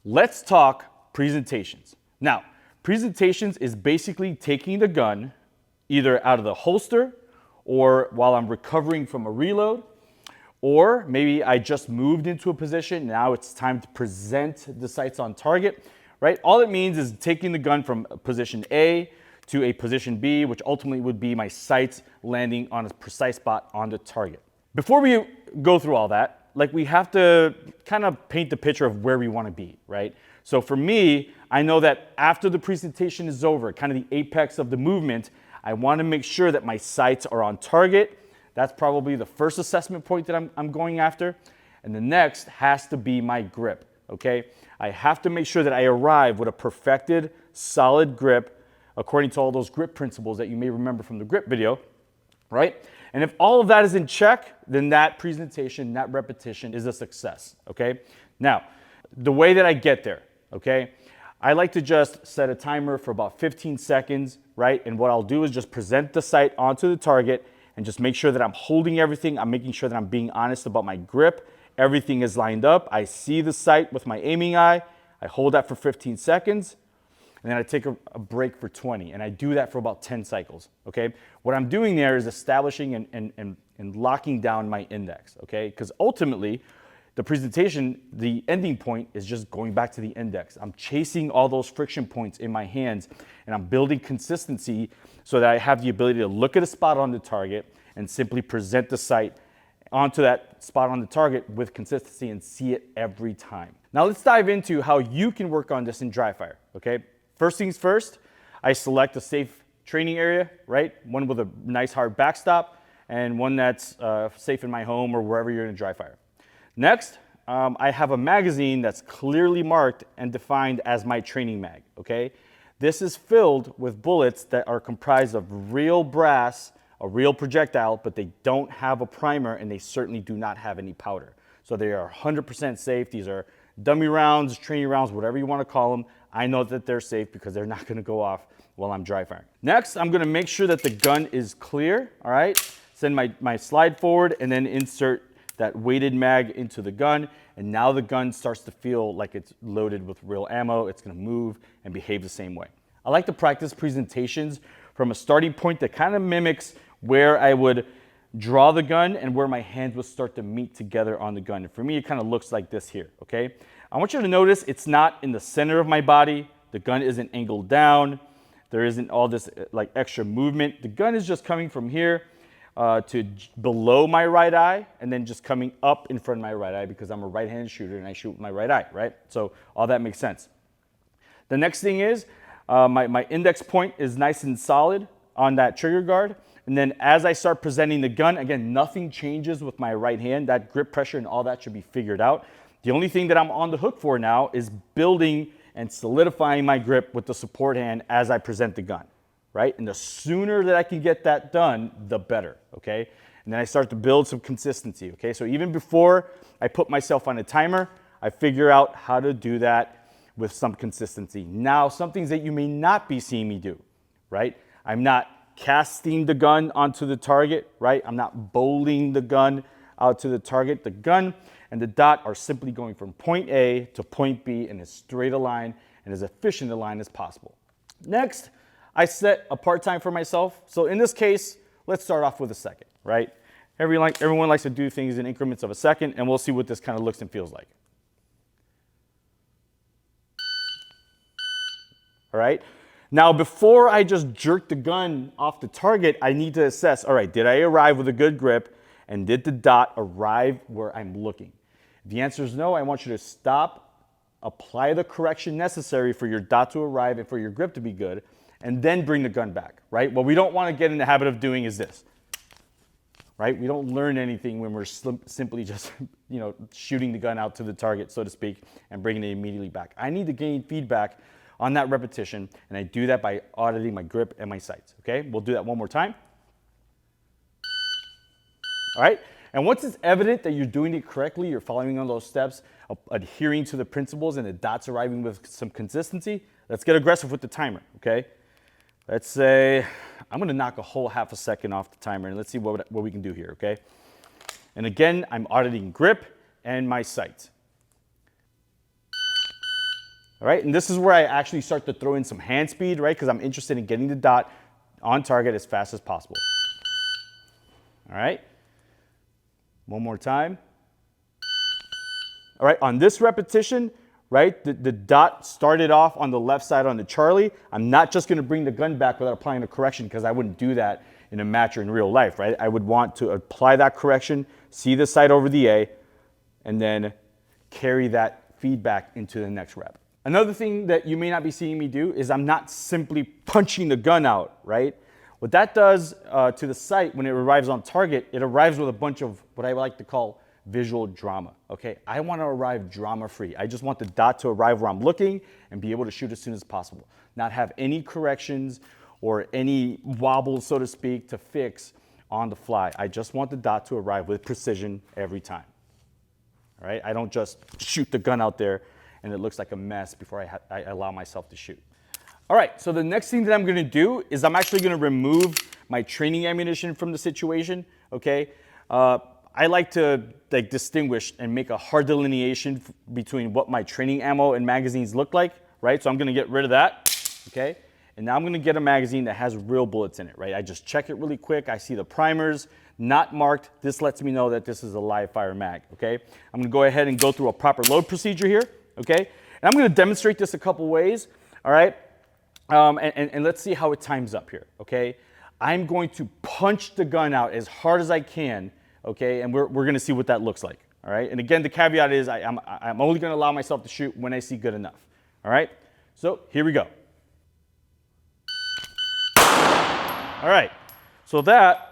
Let's talk presentations. Now, presentations is basically taking the gun either out of the holster or while I'm recovering from a reload, or maybe I just moved into a position, now it's time to present the sights on target, right? All it means is taking the gun from position A to a position B, which ultimately would be my sights landing on a precise spot on the target. Before we go through all that, like we have to kind of paint the picture of where we want to be, right? So for me, I know that after the presentation is over, kind of the apex of the movement, I want to make sure that my sights are on target. That's probably the first assessment point that I'm going after. And the next has to be my grip, okay? I have to make sure that I arrive with a perfected, solid grip according to all those grip principles that you may remember from the grip video, right? And if all of that is in check, then that presentation, that repetition is a success, okay? Now, the way that I get there, okay? I like to just set a timer for about 15 seconds, right? And what I'll do is just present the sight onto the target and just make sure that I'm holding everything. I'm making sure that I'm being honest about my grip. Everything is lined up. I see the sight with my aiming eye. I hold that for 15 seconds. And then I take a break for 20. And I do that for about 10 cycles, okay? What I'm doing there is establishing and locking down my index, okay? Because ultimately, the presentation, the ending point is just going back to the index. I'm chasing all those friction points in my hands, and I'm building consistency so that I have the ability to look at a spot on the target and simply present the sight onto that spot on the target with consistency and see it every time. Now let's dive into how you can work on this in dry fire, okay? First things first, I select a safe training area, right? One with a nice hard backstop and one that's safe in my home or wherever you're in a dry fire. Next, I have a magazine that's clearly marked and defined as my training mag, okay? This is filled with bullets that are comprised of real brass, a real projectile, but they don't have a primer and they certainly do not have any powder. So they are 100% safe. These are dummy rounds, training rounds, whatever you want to call them. I know that they're safe because they're not going to go off while I'm dry firing. Next, I'm going to make sure that the gun is clear, all right? Send my slide forward and then insert that weighted mag into the gun, and now the gun starts to feel like it's loaded with real ammo. It's gonna move and behave the same way. I like to practice presentations from a starting point that kind of mimics where I would draw the gun and where my hands would start to meet together on the gun. And for me, it kind of looks like this here, okay? I want you to notice it's not in the center of my body. The gun isn't angled down. There isn't all this like extra movement. The gun is just coming from here to below my right eye and then just coming up in front of my right eye because I'm a right-handed shooter and I shoot with my right eye, right? So all that makes sense. The next thing is my index point is nice and solid on that trigger guard. And then as I start presenting the gun, again, nothing changes with my right hand. That grip pressure and all that should be figured out. The only thing that I'm on the hook for now is building and solidifying my grip with the support hand as I present the gun. Right? And the sooner that I can get that done, the better, okay? And then I start to build some consistency, okay? So even before I put myself on a timer, I figure out how to do that with some consistency. Now, some things that you may not be seeing me do, right? I'm not casting the gun onto the target, right? I'm not bowling the gun out to the target. The gun and the dot are simply going from point A to point B in as straight a line and as efficient a line as possible. Next, I set a part time for myself. So in this case, let's start off with a second, right? Everyone likes to do things in increments of a second, and we'll see what this kind of looks and feels like. All right? Now, before I just jerk the gun off the target, I need to assess, all right, did I arrive with a good grip, and did the dot arrive where I'm looking? If the answer is no, I want you to stop, apply the correction necessary for your dot to arrive and for your grip to be good, and then bring the gun back, right? What we don't want to get in the habit of doing is this, right? We don't learn anything when we're simply just, shooting the gun out to the target, so to speak, and bringing it immediately back. I need to gain feedback on that repetition, and I do that by auditing my grip and my sights, okay? We'll do that one more time. All right? And once it's evident that you're doing it correctly, you're following on those steps, adhering to the principles, and the dot's arriving with some consistency, let's get aggressive with the timer, okay? Let's say, I'm gonna knock a whole half a second off the timer and let's see what we can do here, okay? And again, I'm auditing grip and my sights. All right, and this is where I actually start to throw in some hand speed, right? Because I'm interested in getting the dot on target as fast as possible. All right, one more time. All right, on this repetition, right, the dot started off on the left side on the Charlie. I'm not just gonna bring the gun back without applying a correction, because I wouldn't do that in a match or in real life, right? I would want to apply that correction, see the sight over the A, and then carry that feedback into the next rep. Another thing that you may not be seeing me do is I'm not simply punching the gun out, right? What that does to the sight when it arrives on target, it arrives with a bunch of what I like to call visual drama, okay? I want to arrive drama-free. I just want the dot to arrive where I'm looking and be able to shoot as soon as possible. Not have any corrections or any wobbles, so to speak, to fix on the fly. I just want the dot to arrive with precision every time, all right? I don't just shoot the gun out there and it looks like a mess before I allow myself to shoot. All right, so the next thing that I'm gonna do is I'm actually gonna remove my training ammunition from the situation, okay? I like to distinguish and make a hard delineation between what my training ammo and magazines look like, right? So I'm gonna get rid of that, okay? And now I'm gonna get a magazine that has real bullets in it, right? I just check it really quick. I see the primers, not marked. This lets me know that this is a live fire mag, okay? I'm gonna go ahead and go through a proper load procedure here, okay? And I'm gonna demonstrate this a couple ways, all right? And let's see how it times up here, okay? I'm going to punch the gun out as hard as I can, okay? And we're gonna see what that looks like, all right? And again, the caveat is I'm only gonna allow myself to shoot when I see good enough, all right? So here we go. All right, so that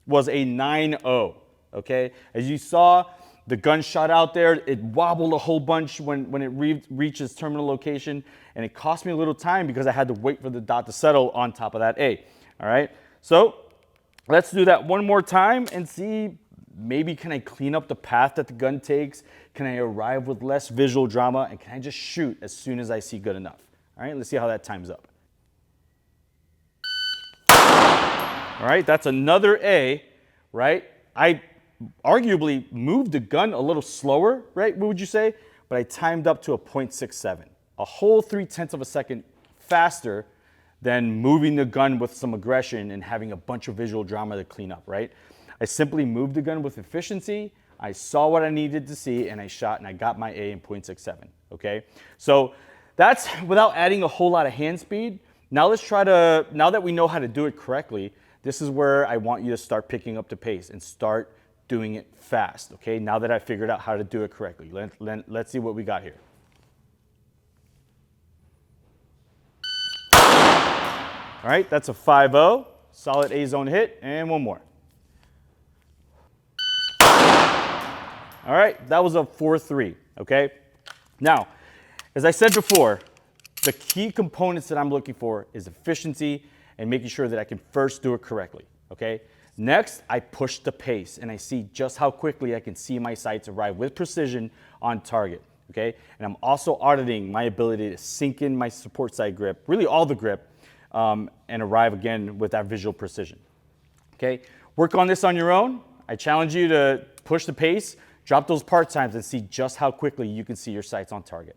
was a 9-0, okay? As you saw, the gun shot out there, it wobbled a whole bunch when it reached its terminal location, and it cost me a little time because I had to wait for the dot to settle on top of that A, all right? So let's do that one more time and see, maybe can I clean up the path that the gun takes? Can I arrive with less visual drama? And can I just shoot as soon as I see good enough? All right, let's see how that times up. All right, that's another A, right? I arguably moved the gun a little slower, right? What would you say? But I timed up to a 0.67, a whole 0.3 of a second faster than moving the gun with some aggression and having a bunch of visual drama to clean up, right? I simply moved the gun with efficiency. I saw what I needed to see and I shot and I got my A in 0.67, okay? So that's without adding a whole lot of hand speed. Now let's try to, now that we know how to do it correctly, this is where I want you to start picking up the pace and start doing it fast, okay? Now that I figured out how to do it correctly. Let's see what we got here. All right, that's a 5-0, solid A-zone hit, and one more. All right, that was a 4-3, okay? Now, as I said before, the key components that I'm looking for is efficiency and making sure that I can first do it correctly, okay? Next, I push the pace and I see just how quickly I can see my sights arrive with precision on target, okay? And I'm also auditing my ability to sink in my support side grip, really all the grip, and arrive again with that visual precision, okay? Work on this on your own. I challenge you to push the pace, drop those part times, and see just how quickly you can see your sights on target.